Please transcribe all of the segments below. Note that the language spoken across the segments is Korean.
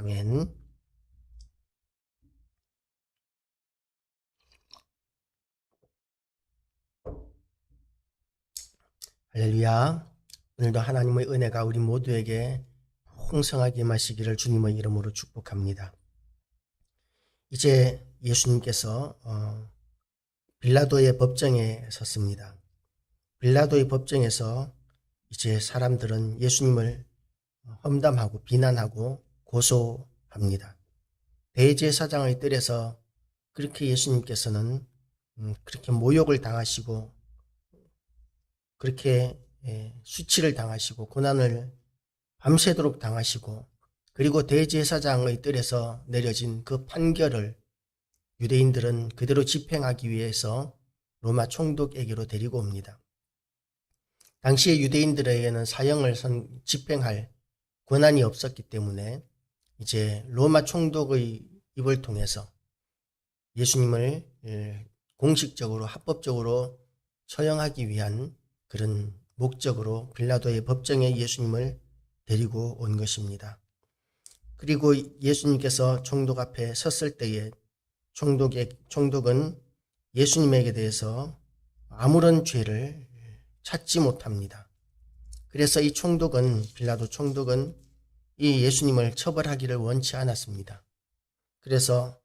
아멘. 할렐루야. 오늘도 하나님의 은혜가 우리 모두에게 풍성하게 임하시기를 주님의 이름으로 축복합니다. 이제 예수님께서 빌라도의 법정에 섰습니다. 빌라도의 법정에서 이제 사람들은 예수님을 험담하고 비난하고 고소합니다. 대제사장의 뜰에서 그렇게 예수님께서는 그렇게 모욕을 당하시고 그렇게 수치를 당하시고 고난을 밤새도록 당하시고 그리고 대제사장의 뜰에서 내려진 그 판결을 유대인들은 그대로 집행하기 위해서 로마 총독에게로 데리고 옵니다. 당시에 유대인들에게는 사형을 집행할 권한이 없었기 때문에 이제 로마 총독의 입을 통해서 예수님을 공식적으로 합법적으로 처형하기 위한 그런 목적으로 빌라도의 법정에 예수님을 데리고 온 것입니다. 그리고 예수님께서 총독 앞에 섰을 때에 총독은 예수님에게 대해서 아무런 죄를 찾지 못합니다. 그래서 이 빌라도 총독은 이 예수님을 처벌하기를 원치 않았습니다. 그래서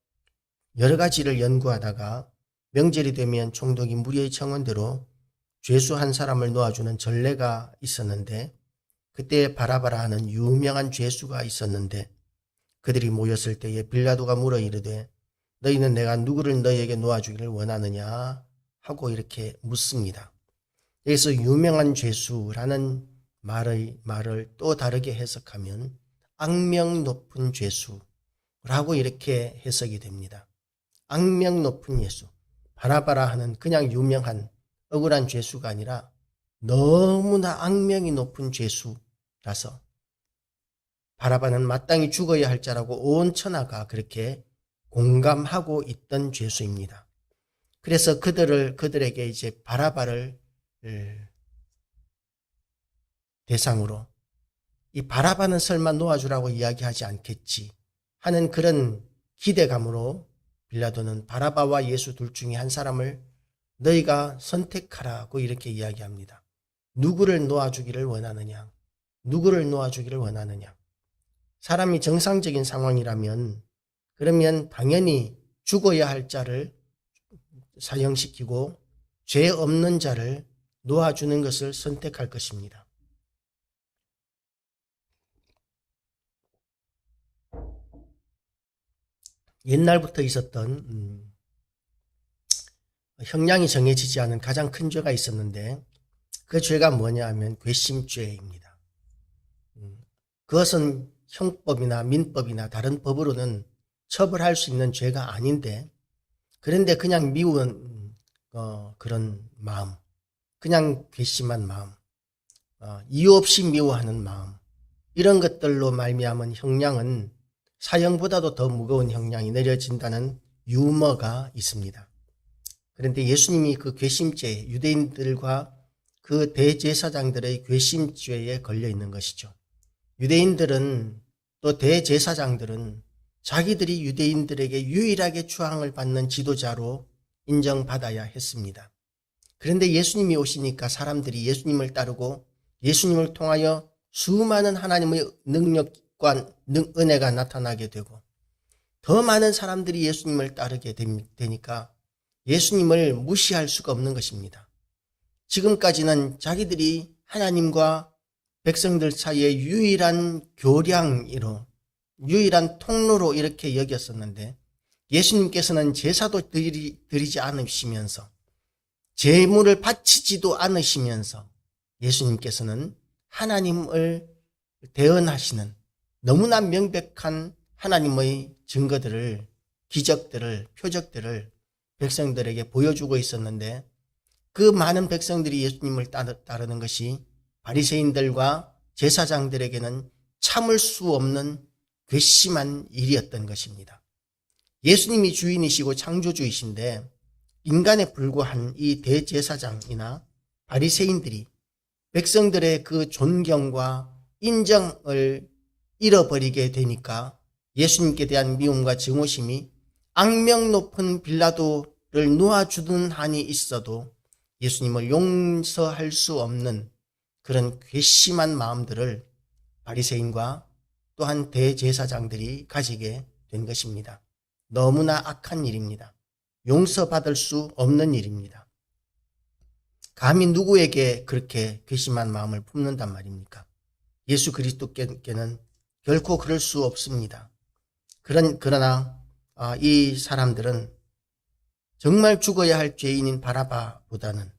여러 가지를 연구하다가 명절이 되면 총독이 무리의 청원대로 죄수 한 사람을 놓아주는 전례가 있었는데 그때 바라바라 하는 유명한 죄수가 있었는데 그들이 모였을 때에 빌라도가 물어 이르되 너희는 내가 누구를 너희에게 놓아주기를 원하느냐 하고 이렇게 묻습니다. 여기서 유명한 죄수라는 말을 또 다르게 해석하면 악명 높은 죄수라고 이렇게 해석이 됩니다. 악명 높은 예수, 바라바라 하는 그냥 유명한 억울한 죄수가 아니라 너무나 악명이 높은 죄수라서 바라바는 마땅히 죽어야 할 자라고 온 천하가 그렇게 공감하고 있던 죄수입니다. 그래서 그들에게 이제 바라바를 대상으로 이 바라바는 설마 놓아주라고 이야기하지 않겠지 하는 그런 기대감으로 빌라도는 바라바와 예수 둘 중에 한 사람을 너희가 선택하라고 이렇게 이야기합니다. 누구를 놓아주기를 원하느냐? 누구를 놓아주기를 원하느냐? 사람이 정상적인 상황이라면 그러면 당연히 죽어야 할 자를 사형시키고 죄 없는 자를 놓아주는 것을 선택할 것입니다. 옛날부터 있었던 형량이 정해지지 않은 가장 큰 죄가 있었는데 그 죄가 뭐냐 하면 괘씸죄입니다. 그것은 형법이나 민법이나 다른 법으로는 처벌할 수 있는 죄가 아닌데 그런데 그냥 미운 그런 마음, 그냥 괘씸한 마음, 이유 없이 미워하는 마음 이런 것들로 말미암은 형량은 사형보다도 더 무거운 형량이 내려진다는 유머가 있습니다. 그런데 예수님이 그 괘씸죄, 유대인들과 그 대제사장들의 괘씸죄에 걸려 있는 것이죠. 유대인들은 또 대제사장들은 자기들이 유대인들에게 유일하게 추앙을 받는 지도자로 인정받아야 했습니다. 그런데 예수님이 오시니까 사람들이 예수님을 따르고 예수님을 통하여 수많은 하나님의 능력과 은혜가 나타나게 되고 더 많은 사람들이 예수님을 따르게 되니까 예수님을 무시할 수가 없는 것입니다. 지금까지는 자기들이 하나님과 백성들 사이의 유일한 교량으로 유일한 통로로 이렇게 여겼었는데 예수님께서는 제사도 드리지 않으시면서 제물을 바치지도 않으시면서 예수님께서는 하나님을 대언하시는 너무나 명백한 하나님의 증거들을 기적들을 표적들을 백성들에게 보여주고 있었는데 그 많은 백성들이 예수님을 따르는 것이 바리새인들과 제사장들에게는 참을 수 없는 괘씸한 일이었던 것입니다. 예수님이 주인이시고 창조주이신데 인간에 불과한 이 대제사장이나 바리새인들이 백성들의 그 존경과 인정을 잃어버리게 되니까 예수님께 대한 미움과 증오심이 악명 높은 빌라도를 놓아주는 한이 있어도 예수님을 용서할 수 없는 그런 괘씸한 마음들을 바리새인과 또한 대제사장들이 가지게 된 것입니다. 너무나 악한 일입니다. 용서받을 수 없는 일입니다. 감히 누구에게 그렇게 괘씸한 마음을 품는단 말입니까? 예수 그리스도께는 결코 그럴 수 없습니다. 그러나 이 사람들은 정말 죽어야 할 죄인인 바라바보다는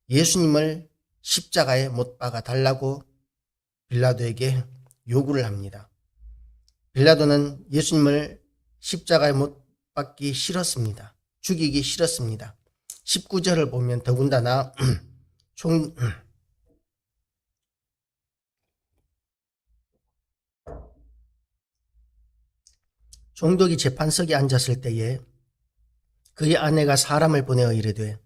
예수님을 십자가에 못 박아 달라고 빌라도에게 요구를 합니다. 빌라도는 예수님을 십자가에 못 박기 싫었습니다. 죽이기 싫었습니다. 19절을 보면 더군다나 총독이 재판석에 앉았을 때에 그의 아내가 사람을 보내어 이르되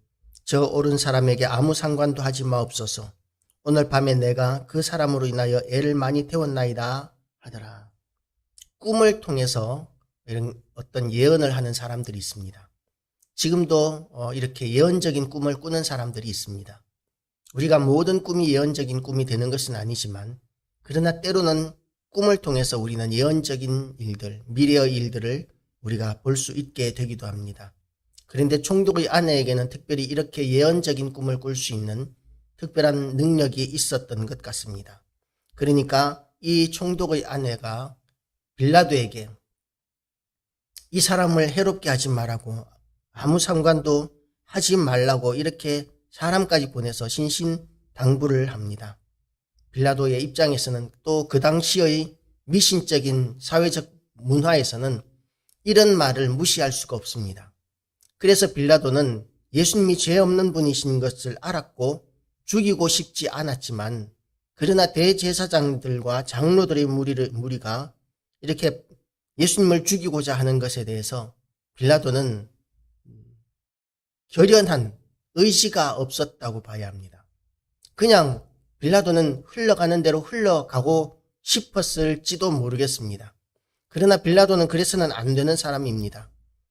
저 오른 사람에게 아무 상관도 하지 마옵소서. 오늘 밤에 내가 그 사람으로 인하여 애를 많이 태웠나이다 하더라. 꿈을 통해서 이런 어떤 예언을 하는 사람들이 있습니다. 지금도 이렇게 예언적인 꿈을 꾸는 사람들이 있습니다. 우리가 모든 꿈이 예언적인 꿈이 되는 것은 아니지만 그러나 때로는 꿈을 통해서 우리는 예언적인 일들, 미래의 일들을 우리가 볼 수 있게 되기도 합니다. 그런데 총독의 아내에게는 특별히 이렇게 예언적인 꿈을 꿀 수 있는 특별한 능력이 있었던 것 같습니다. 그러니까 이 총독의 아내가 빌라도에게 이 사람을 해롭게 하지 말라고 아무 상관도 하지 말라고 이렇게 사람까지 보내서 신신당부를 합니다. 빌라도의 입장에서는 또 그 당시의 미신적인 사회적 문화에서는 이런 말을 무시할 수가 없습니다. 그래서 빌라도는 예수님이 죄 없는 분이신 것을 알았고 죽이고 싶지 않았지만 그러나 대제사장들과 장로들의 무리가 이렇게 예수님을 죽이고자 하는 것에 대해서 빌라도는 결연한 의지가 없었다고 봐야 합니다. 그냥 빌라도는 흘러가는 대로 흘러가고 싶었을지도 모르겠습니다. 그러나 빌라도는 그래서는 안 되는 사람입니다.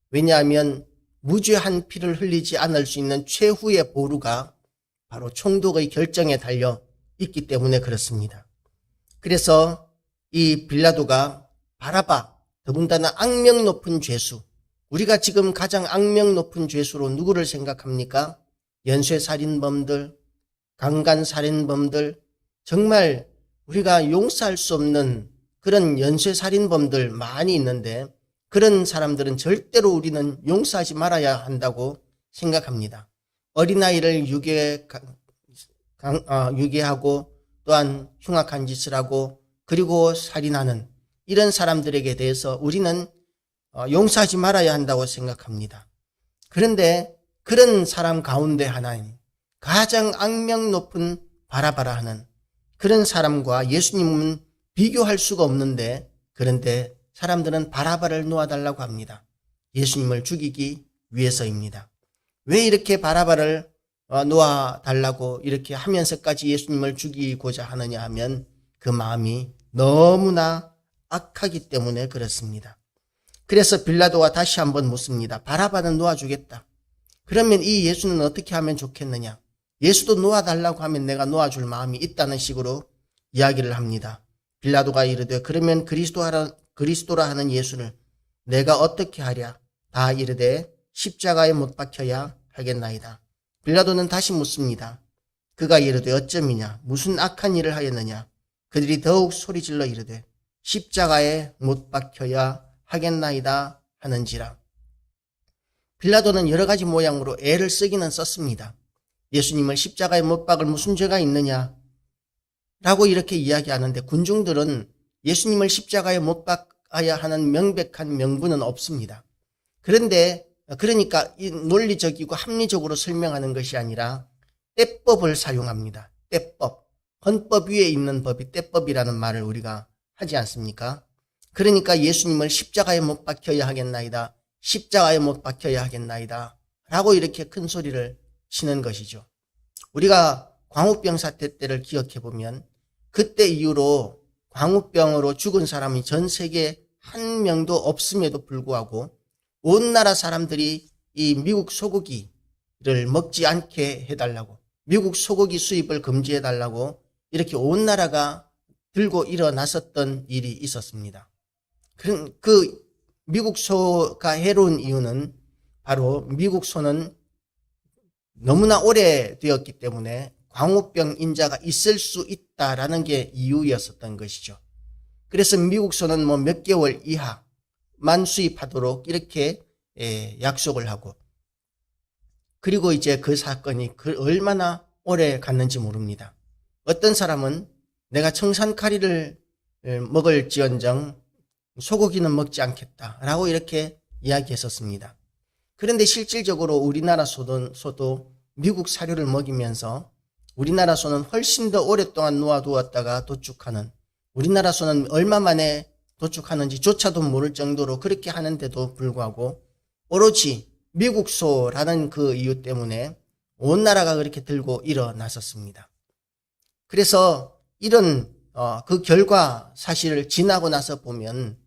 왜냐하면 무죄한 피를 흘리지 않을 수 있는 최후의 보루가 바로 총독의 결정에 달려 있기 때문에 그렇습니다. 그래서 이 빌라도가 바라바, 더군다나 악명 높은 죄수, 우리가 지금 가장 악명 높은 죄수로 누구를 생각합니까? 연쇄살인범들, 강간살인범들, 정말 우리가 용서할 수 없는 그런 연쇄살인범들 많이 있는데 그런 사람들은 절대로 우리는 용서하지 말아야 한다고 생각합니다. 어린아이를 유괴하고 또한 흉악한 짓을 하고 그리고 살인하는 이런 사람들에게 대해서 우리는 용서하지 말아야 한다고 생각합니다. 그런데 그런 사람 가운데 하나인 가장 악명 높은 바라바라 하는 그런 사람과 예수님은 비교할 수가 없는데 그런데 사람들은 바라바를 놓아달라고 합니다. 예수님을 죽이기 위해서입니다. 왜 이렇게 바라바를 놓아달라고 이렇게 하면서까지 예수님을 죽이고자 하느냐 하면 그 마음이 너무나 악하기 때문에 그렇습니다. 그래서 빌라도가 다시 한번 묻습니다. 바라바는 놓아주겠다. 그러면 이 예수는 어떻게 하면 좋겠느냐? 예수도 놓아달라고 하면 내가 놓아줄 마음이 있다는 식으로 이야기를 합니다. 빌라도가 이르되 그러면 그리스도라 하는 예수를 내가 어떻게 하랴? 다 이르되 십자가에 못 박혀야 하겠나이다. 빌라도는 다시 묻습니다. 그가 이르되 어쩌미냐? 무슨 악한 일을 하였느냐? 그들이 더욱 소리질러 이르되 십자가에 못 박혀야 하겠나이다 하는지라. 빌라도는 여러 가지 모양으로 애를 쓰기는 썼습니다. 예수님을 십자가에 못 박을 무슨 죄가 있느냐? 라고 이렇게 이야기하는데 군중들은 예수님을 십자가에 못 박아야 하는 명백한 명분은 없습니다. 그러니까 이 논리적이고 합리적으로 설명하는 것이 아니라 떼법을 사용합니다. 떼법. 헌법 위에 있는 법이 떼법이라는 말을 우리가 하지 않습니까? 그러니까 예수님을 십자가에 못 박혀야 하겠나이다. 십자가에 못 박혀야 하겠나이다. 라고 이렇게 큰 소리를 치는 것이죠. 우리가 광우병 사태 때를 기억해 보면 그때 이후로 광우병으로 죽은 사람이 전 세계 한 명도 없음에도 불구하고 온 나라 사람들이 이 미국 소고기를 먹지 않게 해달라고, 미국 소고기 수입을 금지해달라고 이렇게 온 나라가 들고 일어났었던 일이 있었습니다. 그 미국 소가 해로운 이유는 바로 미국 소는 너무나 오래되었기 때문에 광우병 인자가 있을 수 있다라는 게 이유였었던 것이죠. 그래서 미국 소는 뭐 몇 개월 이하만 수입하도록 이렇게 약속을 하고, 그리고 이제 그 사건이 얼마나 오래 갔는지 모릅니다. 어떤 사람은 내가 청산카리를 먹을지언정 소고기는 먹지 않겠다라고 이렇게 이야기했었습니다. 그런데 실질적으로 우리나라 소도 미국 사료를 먹이면서 우리나라 소는 훨씬 더 오랫동안 놓아두었다가 도축하는, 우리나라 소는 얼마 만에 도축하는지조차도 모를 정도로 그렇게 하는데도 불구하고 오로지 미국 소라는 그 이유 때문에 온 나라가 그렇게 들고 일어났었습니다. 그래서 이런 그 결과 사실을 지나고 나서 보면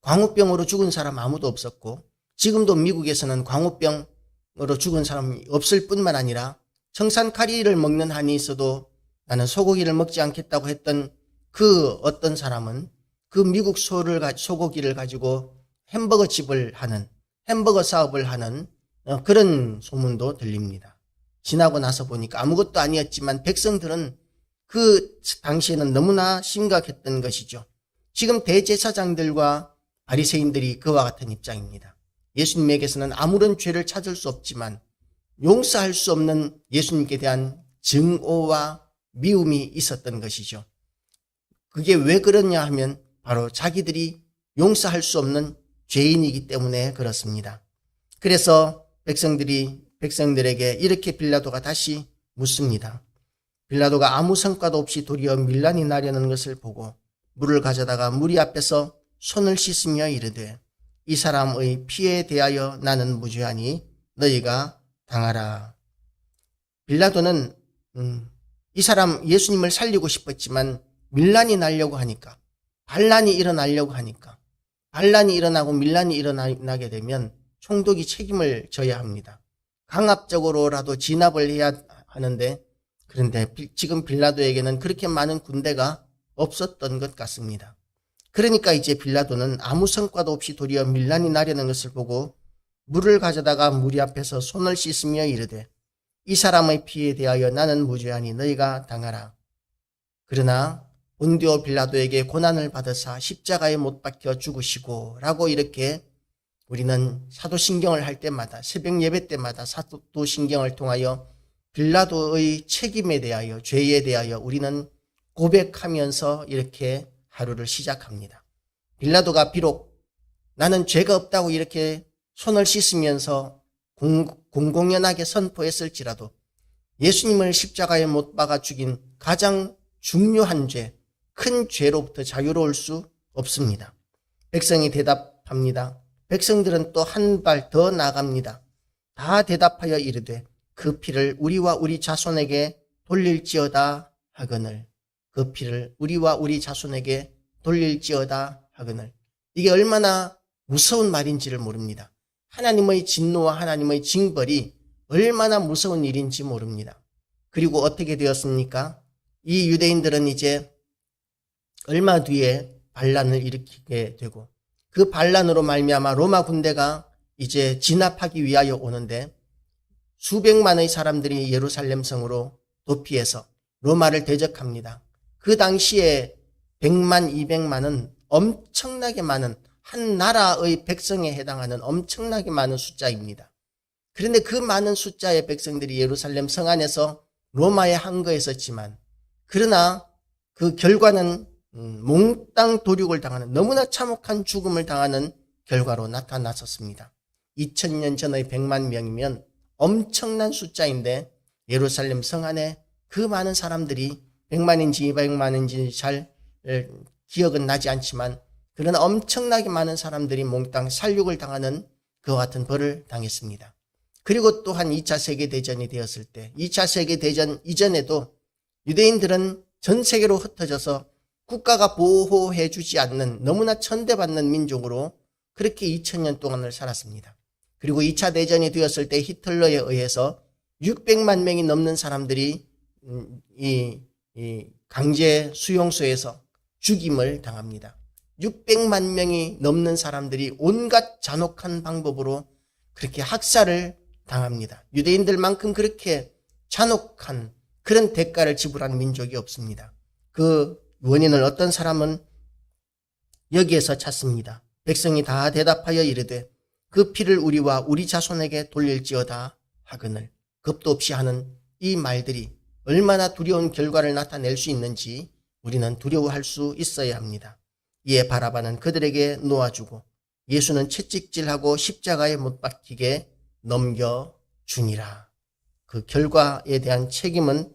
광우병으로 죽은 사람 아무도 없었고, 지금도 미국에서는 광우병으로 죽은 사람이 없을 뿐만 아니라 청산카리를 먹는 한이 있어도 나는 소고기를 먹지 않겠다고 했던 그 어떤 사람은 그 미국 소고기를 가지고 햄버거 집을 하는, 햄버거 사업을 하는 그런 소문도 들립니다. 지나고 나서 보니까 아무것도 아니었지만 백성들은 그 당시에는 너무나 심각했던 것이죠. 지금 대제사장들과 바리새인들이 그와 같은 입장입니다. 예수님에게서는 아무런 죄를 찾을 수 없지만 용서할 수 없는 예수님께 대한 증오와 미움이 있었던 것이죠. 그게 왜 그러냐 하면 바로 자기들이 용서할 수 없는 죄인이기 때문에 그렇습니다. 그래서 백성들에게 이렇게 빌라도가 다시 묻습니다. 빌라도가 아무 성과도 없이 도리어 밀란이 나려는 것을 보고 물을 가져다가 무리 앞에서 손을 씻으며 이르되 이 사람의 피에 대하여 나는 무죄하니 너희가 당하라. 빌라도는 이 사람 예수님을 살리고 싶었지만 밀란이 나려고 하니까, 반란이 일어나려고 하니까, 반란이 일어나고 밀란이 일어나게 되면 총독이 책임을 져야 합니다. 강압적으로라도 진압을 해야 하는데, 그런데 지금 빌라도에게는 그렇게 많은 군대가 없었던 것 같습니다. 그러니까 이제 빌라도는 아무 성과도 없이 도리어 밀란이 나려는 것을 보고 물을 가져다가 무리 앞에서 손을 씻으며 이르되 이 사람의 피에 대하여 나는 무죄하니 너희가 당하라. 그러나 본디오 빌라도에게 고난을 받으사 십자가에 못 박혀 죽으시고 라고 이렇게 우리는 사도신경을 할 때마다, 새벽 예배 때마다 사도신경을 통하여 빌라도의 책임에 대하여, 죄에 대하여 우리는 고백하면서 이렇게 하루를 시작합니다. 빌라도가 비록 나는 죄가 없다고 이렇게 손을 씻으면서 공공연하게 선포했을지라도 예수님을 십자가에 못 박아 죽인 가장 중요한 죄, 큰 죄로부터 자유로울 수 없습니다. 백성이 대답합니다. 백성들은 또 한 발 더 나아갑니다. 다 대답하여 이르되 그 피를 우리와 우리 자손에게 돌릴지어다 하거늘. 그 피를 우리와 우리 자손에게 돌릴지어다 하거늘. 이게 얼마나 무서운 말인지를 모릅니다. 하나님의 진노와 하나님의 징벌이 얼마나 무서운 일인지 모릅니다. 그리고 어떻게 되었습니까? 이 유대인들은 이제 얼마 뒤에 반란을 일으키게 되고 그 반란으로 말미암아 로마 군대가 이제 진압하기 위하여 오는데 수백만의 사람들이 예루살렘 성으로 도피해서 로마를 대적합니다. 그 당시에 100만, 200만은 엄청나게 많은 한 나라의 백성에 해당하는 엄청나게 많은 숫자입니다. 그런데 그 많은 숫자의 백성들이 예루살렘 성 안에서 로마에 항거했었지만 그러나 그 결과는 몽땅 도륙을 당하는, 너무나 참혹한 죽음을 당하는 결과로 나타났었습니다. 2000년 전의 100만 명이면 엄청난 숫자인데 예루살렘 성 안에 그 많은 사람들이 100만인지 200만인지 잘 기억은 나지 않지만 그런 엄청나게 많은 사람들이 몽땅 살육을 당하는 그와 같은 벌을 당했습니다. 그리고 또한 2차 세계대전이 되었을 때 2차 세계대전 이전에도 유대인들은 전 세계로 흩어져서 국가가 보호해 주지 않는 너무나 천대받는 민족으로 그렇게 2000년 동안을 살았습니다. 그리고 2차 대전이 되었을 때 히틀러에 의해서 600만 명이 넘는 사람들이 이 강제 수용소에서 죽임을 당합니다. 600만 명이 넘는 사람들이 온갖 잔혹한 방법으로 그렇게 학살을 당합니다. 유대인들만큼 그렇게 잔혹한 그런 대가를 지불한 민족이 없습니다. 그 원인을 어떤 사람은 여기에서 찾습니다. 백성이 다 대답하여 이르되 그 피를 우리와 우리 자손에게 돌릴지어다 하거늘. 겁도 없이 하는 이 말들이 얼마나 두려운 결과를 나타낼 수 있는지 우리는 두려워할 수 있어야 합니다. 이에 바라바는 그들에게 놓아주고 예수는 채찍질하고 십자가에 못 박히게 넘겨주니라. 그 결과에 대한 책임은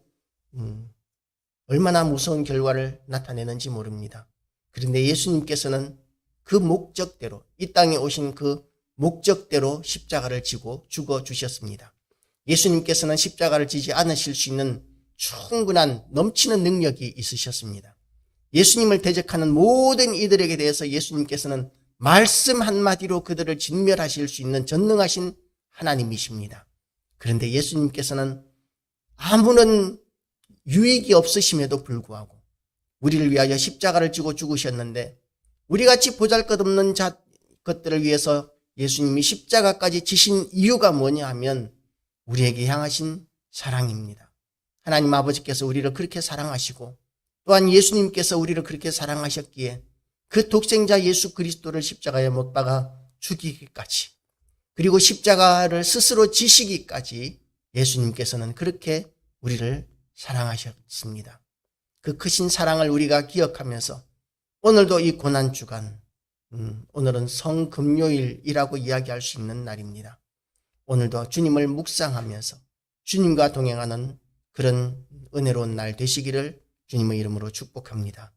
얼마나 무서운 결과를 나타내는지 모릅니다. 그런데 예수님께서는 그 목적대로, 이 땅에 오신 그 목적대로 십자가를 지고 죽어주셨습니다. 예수님께서는 십자가를 지지 않으실 수 있는 충분한 넘치는 능력이 있으셨습니다. 예수님을 대적하는 모든 이들에게 대해서 예수님께서는 말씀 한마디로 그들을 진멸하실 수 있는 전능하신 하나님이십니다. 그런데 예수님께서는 아무런 유익이 없으심에도 불구하고 우리를 위하여 십자가를 지고 죽으셨는데 우리같이 보잘것없는 것들을 위해서 예수님이 십자가까지 지신 이유가 뭐냐 하면 우리에게 향하신 사랑입니다. 하나님 아버지께서 우리를 그렇게 사랑하시고 또한 예수님께서 우리를 그렇게 사랑하셨기에 그 독생자 예수 그리스도를 십자가에 못 박아 죽이기까지, 그리고 십자가를 스스로 지시기까지 예수님께서는 그렇게 우리를 사랑하셨습니다. 그 크신 사랑을 우리가 기억하면서 오늘도 이 고난주간, 오늘은 성금요일이라고 이야기할 수 있는 날입니다. 오늘도 주님을 묵상하면서 주님과 동행하는 그런 은혜로운 날 되시기를 주님의 이름으로 축복합니다.